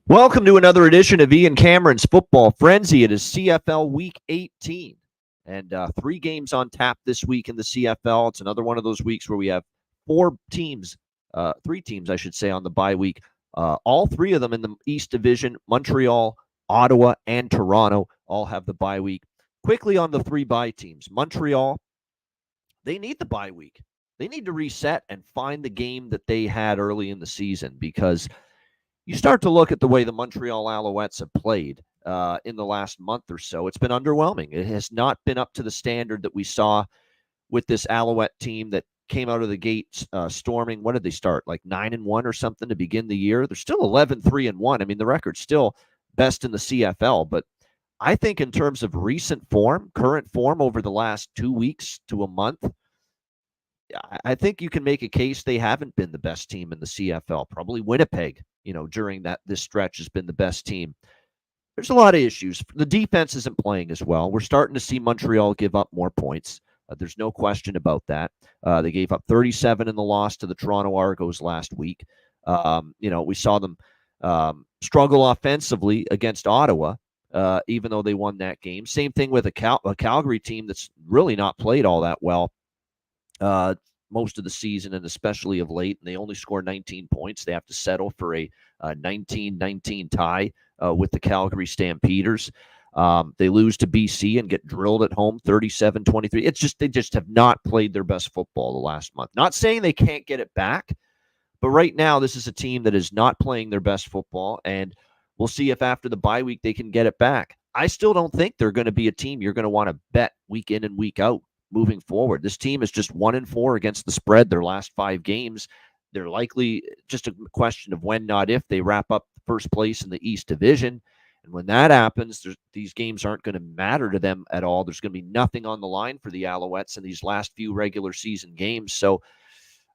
Welcome to another edition of Ian Cameron's Football Frenzy. It is CFL Week 18, and 3 games on tap this week in the CFL. It's another one of those weeks where we have 3 teams, I should say, on the bye week. All 3 of them in the East Division, Montreal, Ottawa, and Toronto, all have the bye week. Quickly on the 3 bye teams. Montreal, they need the bye week. They need to reset and find the game that they had early in the season, because you start to look at the way the Montreal Alouettes have played in the last month or so. It's been underwhelming. It has not been up to the standard that we saw with this Alouette team that came out of the gate storming. What did they start? Like 9-1 or something to begin the year? They're still 11-3-1. I mean, the record's still best in the CFL, but I think in terms of recent form, current form over the last 2 weeks to a month, I think you can make a case they haven't been the best team in the CFL. Probably Winnipeg, during this stretch has been the best team. There's a lot of issues. The defense isn't playing as well. We're starting to see Montreal give up more points. There's no question about that. They gave up 37 in the loss to the Toronto Argos last week. We saw them struggle offensively against Ottawa, even though they won that game. Same thing with a Calgary team that's really not played all that well most of the season, and especially of late, and they only score 19 points. They have to settle for a 19-19 tie with the Calgary Stampeders. They lose to BC and get drilled at home 37-23. They just have not played their best football the last month. Not saying they can't get it back, but right now this is a team that is not playing their best football, and we'll see if after the bye week they can get it back. I still don't think they're going to be a team you're going to want to bet week in and week out moving forward. This team is just 1-4 against the spread their last 5 games. They're likely just a question of when, not if, they wrap up first place in the East Division. And when that happens, these games aren't going to matter to them at all. There's going to be nothing on the line for the Alouettes in these last few regular season games. So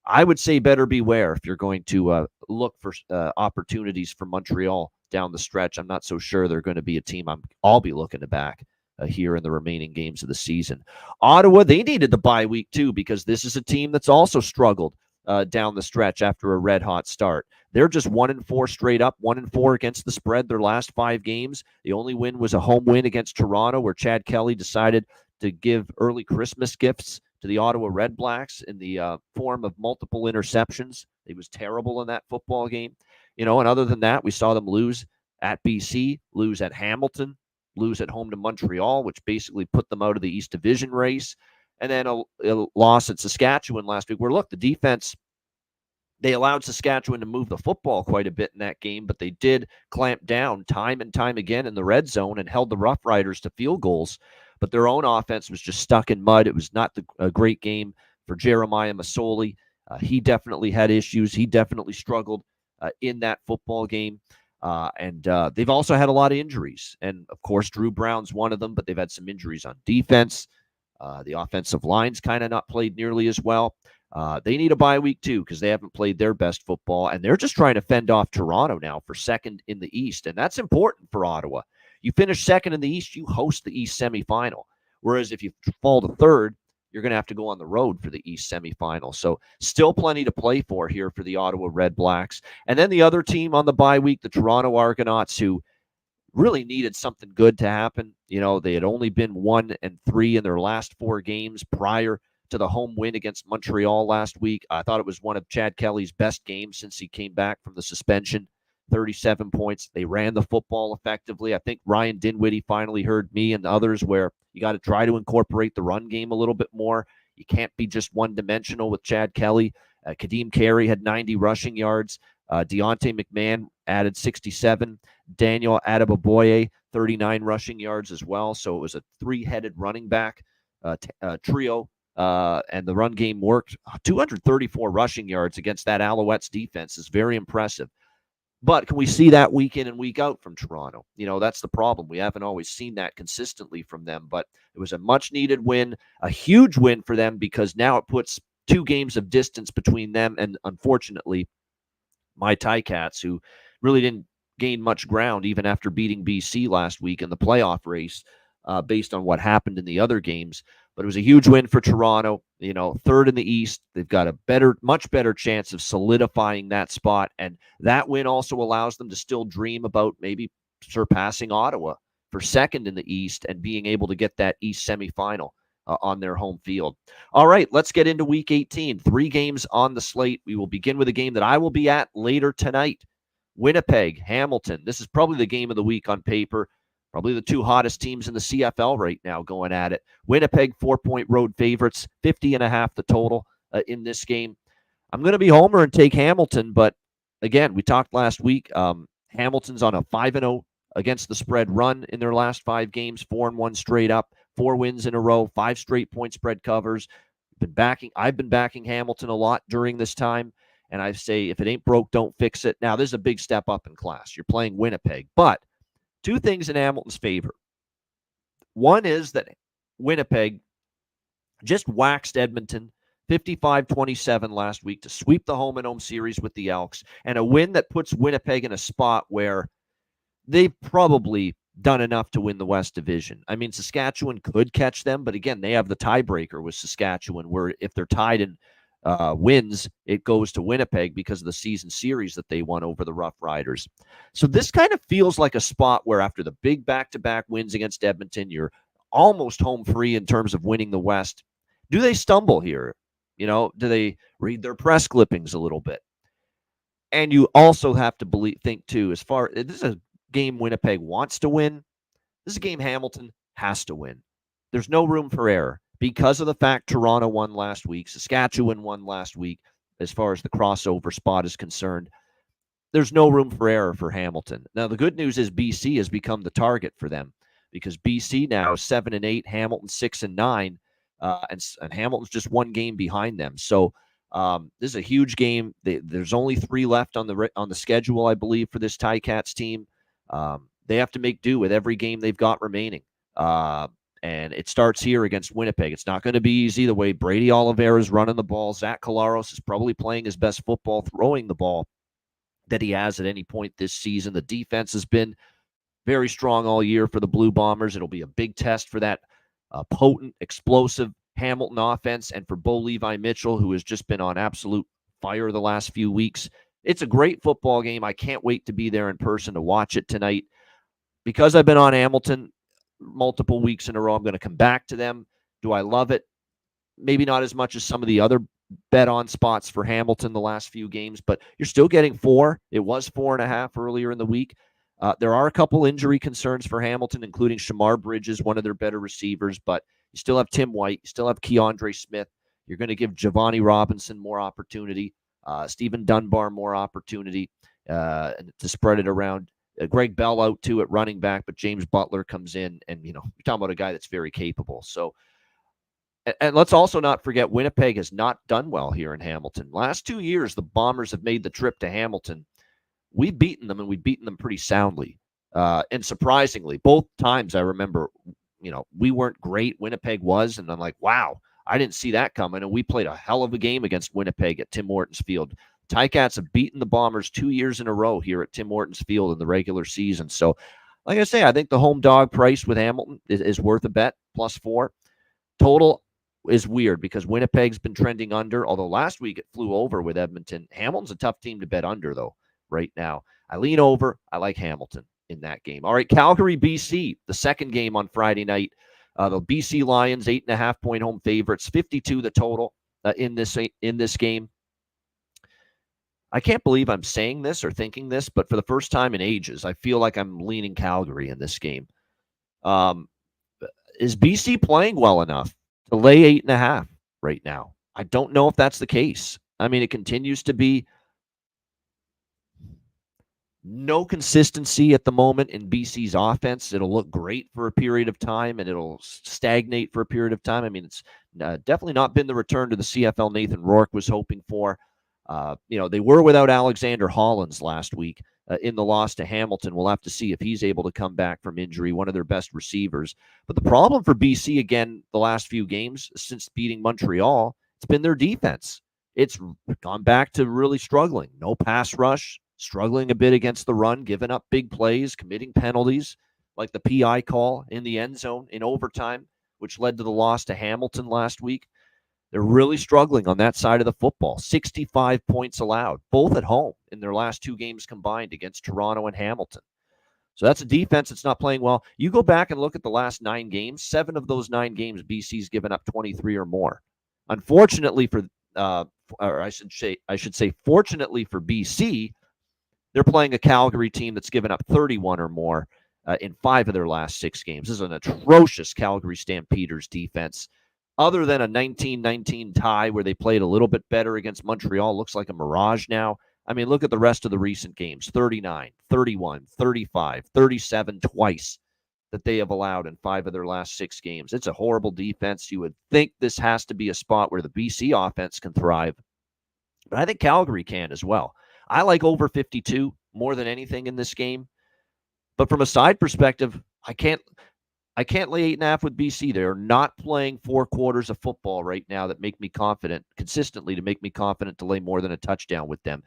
I would say better beware if you're going to look for opportunities for Montreal down the stretch. I'm not so sure they're going to be a team I'll be looking to back here in the remaining games of the season. Ottawa, they needed the bye week too, because this is a team that's also struggled down the stretch after a red-hot start. They're just 1-4 straight up, 1-4 against the spread their last 5 games. The only win was a home win against Toronto, where Chad Kelly decided to give early Christmas gifts to the Ottawa Red Blacks in the form of multiple interceptions. He was terrible in that football game. And other than that, we saw them lose at BC, lose at Hamilton, lose at home to Montreal, which basically put them out of the East Division race, and then a loss at Saskatchewan last week, where, look, the defense, they allowed Saskatchewan to move the football quite a bit in that game, but they did clamp down time and time again in the red zone and held the Rough Riders to field goals, but their own offense was just stuck in mud. It was not a great game for Jeremiah Masoli. He definitely had issues. He definitely struggled in that football game. And they've also had a lot of injuries. And, of course, Drew Brown's one of them, but they've had some injuries on defense. The offensive line's kind of not played nearly as well. They need a bye week, too, because they haven't played their best football. And they're just trying to fend off Toronto now for second in the East. And that's important for Ottawa. You finish second in the East, you host the East semifinal. Whereas if you fall to third, you're going to have to go on the road for the East semifinal. So still plenty to play for here for the Ottawa Red Blacks. And then the other team on the bye week, the Toronto Argonauts, who really needed something good to happen. They had only been 1-3 in their last 4 games prior to the home win against Montreal last week. I thought it was one of Chad Kelly's best games since he came back from the suspension. 37 points. They ran the football effectively. I think Ryan Dinwiddie finally heard me and others where you got to try to incorporate the run game a little bit more. You can't be just one-dimensional with Chad Kelly. Kadeem Carey had 90 rushing yards. Deontay McMahon added 67. Daniel Adeboboye, 39 rushing yards as well. So it was a 3-headed running back trio, and the run game worked. 234 rushing yards against that Alouettes defense is very impressive. But can we see that week in and week out from Toronto? That's the problem. We haven't always seen that consistently from them, but it was a much-needed win, a huge win for them, because now it puts 2 games of distance between them and, unfortunately, my Ticats, who really didn't gain much ground even after beating BC last week in the playoff race. based on what happened in the other games. But it was a huge win for Toronto. Third in the East. They've got a much better chance of solidifying that spot. And that win also allows them to still dream about maybe surpassing Ottawa for second in the East and being able to get that East semifinal on their home field. All right, let's get into Week 18. 3 games on the slate. We will begin with a game that I will be at later tonight. Winnipeg, Hamilton. This is probably the game of the week on paper. Probably the 2 hottest teams in the CFL right now going at it. Winnipeg, 4-point road favorites, 50.5 the total in this game. I'm going to be homer and take Hamilton, but again, we talked last week. Hamilton's on a 5-0 against the spread run in their last 5 games, 4-1 straight up, 4 wins in a row, 5 straight point spread covers. I've been backing Hamilton a lot during this time, and I say if it ain't broke, don't fix it. Now, this is a big step up in class. You're playing Winnipeg, but 2 things in Hamilton's favor. One is that Winnipeg just waxed Edmonton 55-27 last week to sweep the home-and-home series with the Elks, and a win that puts Winnipeg in a spot where they've probably done enough to win the West Division. I mean, Saskatchewan could catch them, but again, they have the tiebreaker with Saskatchewan, where if they're tied in wins, it goes to Winnipeg because of the season series that they won over the Rough Riders. So this kind of feels like a spot where after the big back-to-back wins against Edmonton, you're almost home free in terms of winning the West. Do they stumble here? Do they read their press clippings a little bit? And you also have to think too, this is a game Winnipeg wants to win. This is a game Hamilton has to win. There's no room for error because of the fact Toronto won last week, Saskatchewan won last week. As far as the crossover spot is concerned, there's no room for error for Hamilton. Now, the good news is BC has become the target for them because BC now is 7-8, Hamilton 6-9, and Hamilton's just 1 game behind them. So this is a huge game. There's only 3 left on the schedule, I believe, for this Ticats team. They have to make do with every game they've got remaining. And it starts here against Winnipeg. It's not going to be easy the way Brady Oliveira is running the ball. Zach Collaros is probably playing his best football throwing the ball that he has at any point this season. The defense has been very strong all year for the Blue Bombers. It'll be a big test for that potent, explosive Hamilton offense and for Bo Levi Mitchell, who has just been on absolute fire the last few weeks. It's a great football game. I can't wait to be there in person to watch it tonight. Because I've been on Hamilton multiple weeks in a row, I'm going to come back to them. Do I love it? Maybe not as much as some of the other bet-on spots for Hamilton the last few games, but you're still getting 4. It was 4.5 earlier in the week. There are a couple injury concerns for Hamilton, including Shamar Bridges, one of their better receivers, but you still have Tim White. You still have Keandre Smith. You're going to give Giovanni Robinson more opportunity, Stephen Dunbar more opportunity to spread it around. Greg Bell out too at running back, but James Butler comes in, and you're talking about a guy that's very capable. So, and let's also not forget Winnipeg has not done well here in Hamilton. Last 2 years, the Bombers have made the trip to Hamilton. We've beaten them, and we've beaten them pretty soundly. And surprisingly, both times I remember, we weren't great. Winnipeg was, and I'm like, wow, I didn't see that coming. And we played a hell of a game against Winnipeg at Tim Hortons Field. Ticats have beaten the Bombers 2 years in a row here at Tim Hortons Field in the regular season. So, like I say, I think the home dog price with Hamilton is worth a bet, +4. Total is weird because Winnipeg's been trending under, although last week it flew over with Edmonton. Hamilton's a tough team to bet under, though, right now. I lean over. I like Hamilton in that game. All right, Calgary, BC, the second game on Friday night. The BC Lions, 8.5-point home favorites, 52 the total in this game. I can't believe I'm saying this or thinking this, but for the first time in ages, I feel like I'm leaning Calgary in this game. Is BC playing well enough to lay 8.5 right now? I don't know if that's the case. I mean, it continues to be no consistency at the moment in BC's offense. It'll look great for a period of time, and it'll stagnate for a period of time. I mean, it's definitely not been the return to the CFL Nathan Rourke was hoping for. They were without Alexander Hollins last week in the loss to Hamilton. We'll have to see if he's able to come back from injury, one of their best receivers. But the problem for BC, again, the last few games since beating Montreal, it's been their defense. It's gone back to really struggling. No pass rush, struggling a bit against the run, giving up big plays, committing penalties. like the PI call in the end zone in overtime, which led to the loss to Hamilton last week. They're really struggling on that side of the football. 65 points allowed, both at home in their last two games combined against Toronto and Hamilton. So that's a defense that's not playing well. You go back and look at the last 9 games, 7 of those 9 games, BC's given up 23 or more. Unfortunately for, or I should say, fortunately for BC, they're playing a Calgary team that's given up 31 or more in 5 of their last 6 games. This is an atrocious Calgary Stampeders defense. Other than a 19-19 tie where they played a little bit better against Montreal, looks like a mirage now. I mean, look at the rest of the recent games, 39, 31, 35, 37 twice that they have allowed in 5 of their last 6 games. It's a horrible defense. You would think this has to be a spot where the BC offense can thrive, but I think Calgary can as well. I like over 52 more than anything in this game, but from a side perspective, I can't lay 8.5 with BC. They're not playing 4 quarters of football right now that make me confident, consistently to make me confident to lay more than a touchdown with them.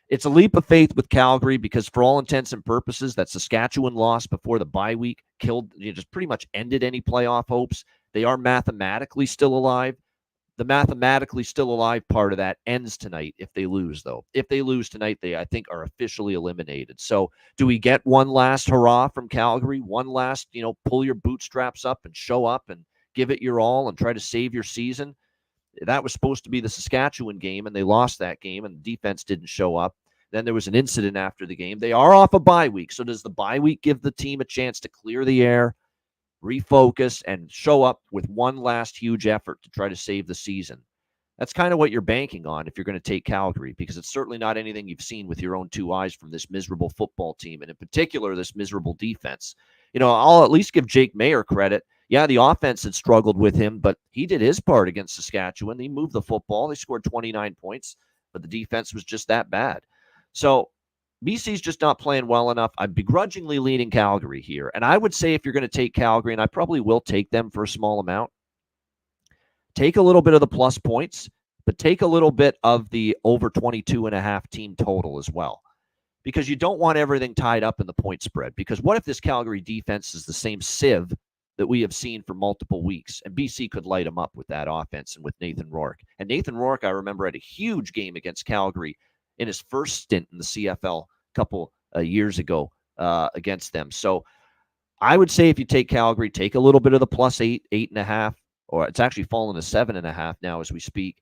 It's a leap of faith with Calgary because for all intents and purposes, that Saskatchewan loss before the bye week just pretty much ended any playoff hopes. They are mathematically still alive. The mathematically still alive part of that ends tonight if they lose, though. If they lose tonight, they, I think, are officially eliminated. So do we get one last hurrah from Calgary? One last, pull your bootstraps up and show up and give it your all and try to save your season? That was supposed to be the Saskatchewan game, and they lost that game, and the defense didn't show up. Then there was an incident after the game. They are off a bye week. So does the bye week give the team a chance to clear the air, refocus, and show up with one last huge effort to try to save the season? That's kind of what you're banking on if you're going to take Calgary, because it's certainly not anything you've seen with your own 2 eyes from this miserable football team, and in particular, this miserable defense. I'll at least give Jake Mayer credit. Yeah, the offense had struggled with him, but he did his part against Saskatchewan. He moved the football. They scored 29 points, but the defense was just that bad. So BC's just not playing well enough. I'm begrudgingly leaning Calgary here. And I would say if you're going to take Calgary, and I probably will take them for a small amount, take a little bit of the plus points, but take a little bit of the over 22.5 team total as well. Because you don't want everything tied up in the point spread. Because what if this Calgary defense is the same sieve that we have seen for multiple weeks? And BC could light them up with that offense and with Nathan Rourke. And Nathan Rourke, I remember, had a huge game against Calgary in his first stint in the CFL a couple years ago against them. So I would say if you take Calgary, take a little bit of the plus 8, 8.5, or it's actually fallen to 7.5 now as we speak,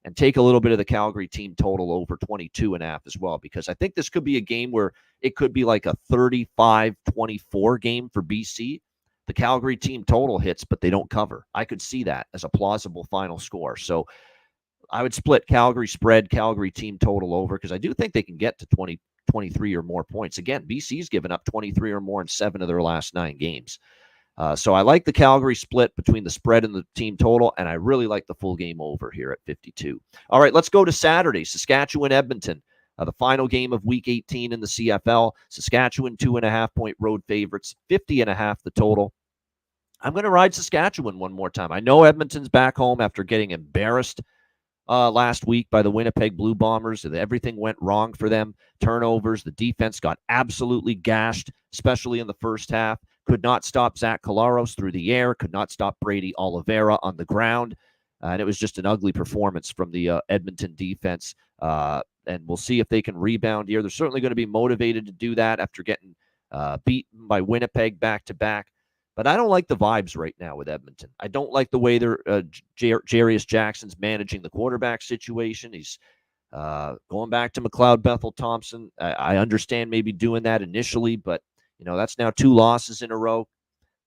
and take a little bit of the Calgary team total over 22.5 as well, because I think this could be a game where it could be like a 35-24 game for BC. The Calgary team total hits, but they don't cover. I could see that as a plausible final score. So I would split Calgary spread, Calgary team total over, because I do think they can get to 23 or more points. Again, BC's given up 23 or more in 7 of their last 9 games. So I like the Calgary split between the spread and the team total, and I really like the full game over here at 52. All right, let's go to Saturday, Saskatchewan-Edmonton, the final game of Week 18 in the CFL. Saskatchewan, 2.5-point road favorites, 50.5 the total. I'm going to ride Saskatchewan one more time. I know Edmonton's back home after getting embarrassed last week by the Winnipeg Blue Bombers. Everything went wrong for them. Turnovers. The defense got absolutely gashed, especially in the first half. Could not stop Zach Collaros through the air. Could not stop Brady Oliveira on the ground. And it was just an ugly performance from the Edmonton defense. And we'll see if they can rebound here. They're certainly going to be motivated to do that after getting beaten by Winnipeg back-to-back. But I don't like the vibes right now with Edmonton. I don't like the way they're Jarius Jackson's managing the quarterback situation. He's going back to McLeod Bethel Thompson. I understand maybe doing that initially, but that's now 2 losses in a row.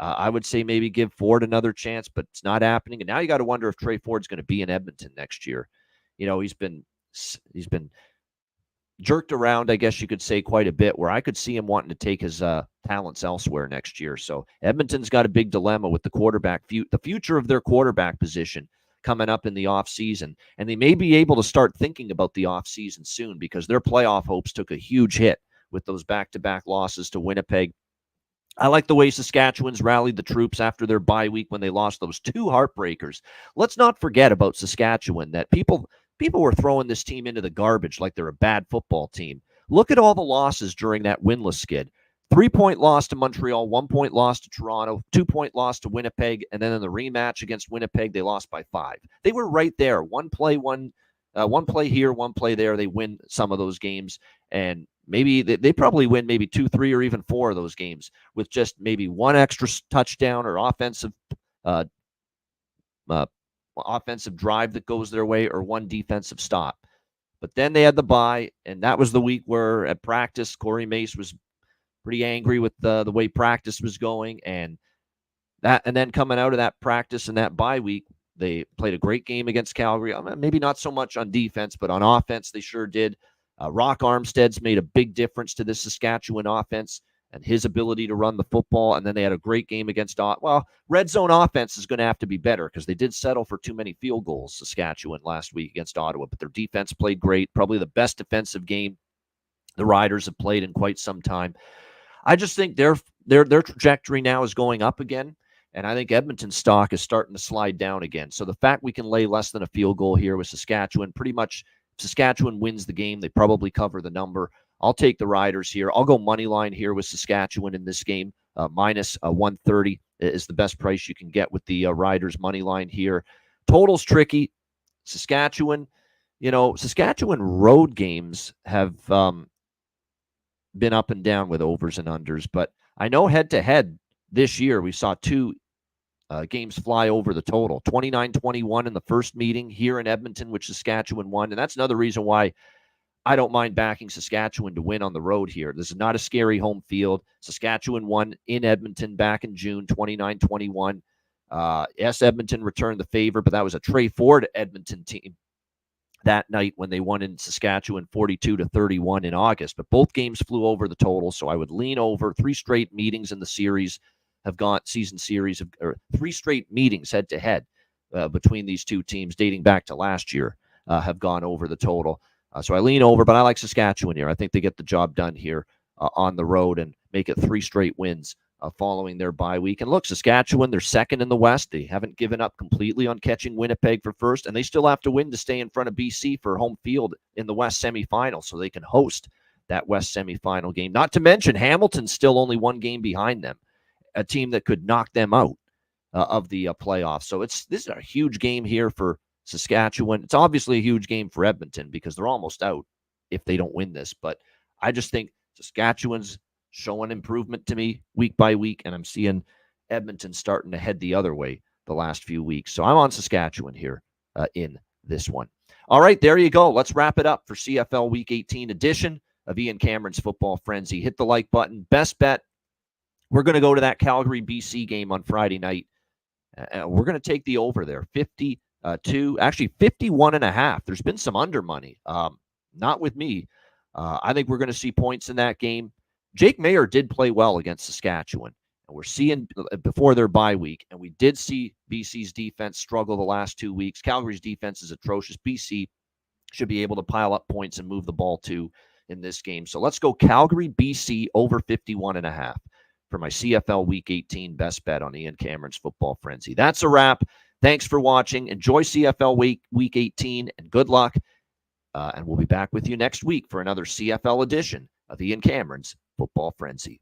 I would say maybe give Ford another chance, but it's not happening. And now you got to wonder if Trey Ford's going to be in Edmonton next year. He's been jerked around, I guess you could say, quite a bit, where I could see him wanting to take his talents elsewhere next year. So Edmonton's got a big dilemma with the quarterback, the future of their quarterback position coming up in the offseason. And they may be able to start thinking about the offseason soon, because their playoff hopes took a huge hit with those back-to-back losses to Winnipeg. I like the way Saskatchewan's rallied the troops after their bye week when they lost those 2 heartbreakers. Let's not forget about Saskatchewan, that people were throwing this team into the garbage like they're a bad football team. Look at all the losses during that winless skid. 3-point loss to Montreal, 1-point loss to Toronto, 2-point loss to Winnipeg, and then in the rematch against Winnipeg, they lost by 5. They were right there. One play here, one play there. They win some of those games, and maybe they probably win maybe 2, 3, or even 4 of those games with just maybe one extra touchdown or offensive drive that goes their way or one defensive stop. But then they had the bye, and that was the week where at practice, Corey Mace was pretty angry with the way practice was going, and then coming out of that practice and that bye week, they played a great game against Calgary. Maybe not so much on defense, but on offense, they sure did. Rock Armstead's made a big difference to this Saskatchewan offense and his ability to run the football. And then they had a great game against red zone offense is going to have to be better because they did settle for too many field goals, Saskatchewan, last week against Ottawa. But their defense played great, probably the best defensive game the Riders have played in quite some time. I just think their trajectory now is going up again. And I think Edmonton's stock is starting to slide down again. So the fact we can lay less than a field goal here with Saskatchewan, pretty much if Saskatchewan wins the game, they probably cover the number. I'll take the Riders here. I'll go money line here with Saskatchewan in this game. Minus 130 is the best price you can get with the Riders money line here. Total's tricky. Saskatchewan road games have been up and down with overs and unders, but I know head-to-head this year we saw 2 games fly over the total. 29-21 in the first meeting here in Edmonton, which Saskatchewan won. And that's another reason why I don't mind backing Saskatchewan to win on the road here. This is not a scary home field. Saskatchewan won in Edmonton back in June, 29-21. Yes, Edmonton returned the favor, but that was a Trey Ford Edmonton team that night when they won in Saskatchewan 42-31 in August. But both games flew over the total, so I would lean over. 3 straight meetings in the series have gone, or 3 straight meetings head-to-head between these two teams dating back to last year have gone over the total. So I lean over, but I like Saskatchewan here. I think they get the job done here on the road and make it 3 straight wins following their bye week. And look, Saskatchewan, they're second in the West. They haven't given up completely on catching Winnipeg for first, and they still have to win to stay in front of BC for home field in the West semifinal, so they can host that West semifinal game. Not to mention, Hamilton's still only 1 game behind them, a team that could knock them out of the playoffs. So this is a huge game here for Saskatchewan. It's obviously a huge game for Edmonton because they're almost out if they don't win this. But I just think Saskatchewan's showing improvement to me week by week, and I'm seeing Edmonton starting to head the other way the last few weeks. So I'm on Saskatchewan here in this one. All right, there you go. Let's wrap it up for CFL Week 18 edition of Ian Cameron's Football Frenzy. Hit the like button. Best bet. We're going to go to that Calgary BC game on Friday night. We're going to take the over there, 51.5. There's been some under money. Not with me. I think we're going to see points in that game. Jake Mayer did play well against Saskatchewan, and we're seeing before their bye week, and we did see BC's defense struggle the last 2 weeks. Calgary's defense is atrocious. BC should be able to pile up points and move the ball too in this game. So let's go Calgary BC over 51.5 for my CFL Week 18 best bet on Ian Cameron's Football Frenzy. That's a wrap. Thanks for watching. Enjoy CFL Week 18, and good luck. And we'll be back with you next week for another CFL edition of Ian Cameron's Football Frenzy.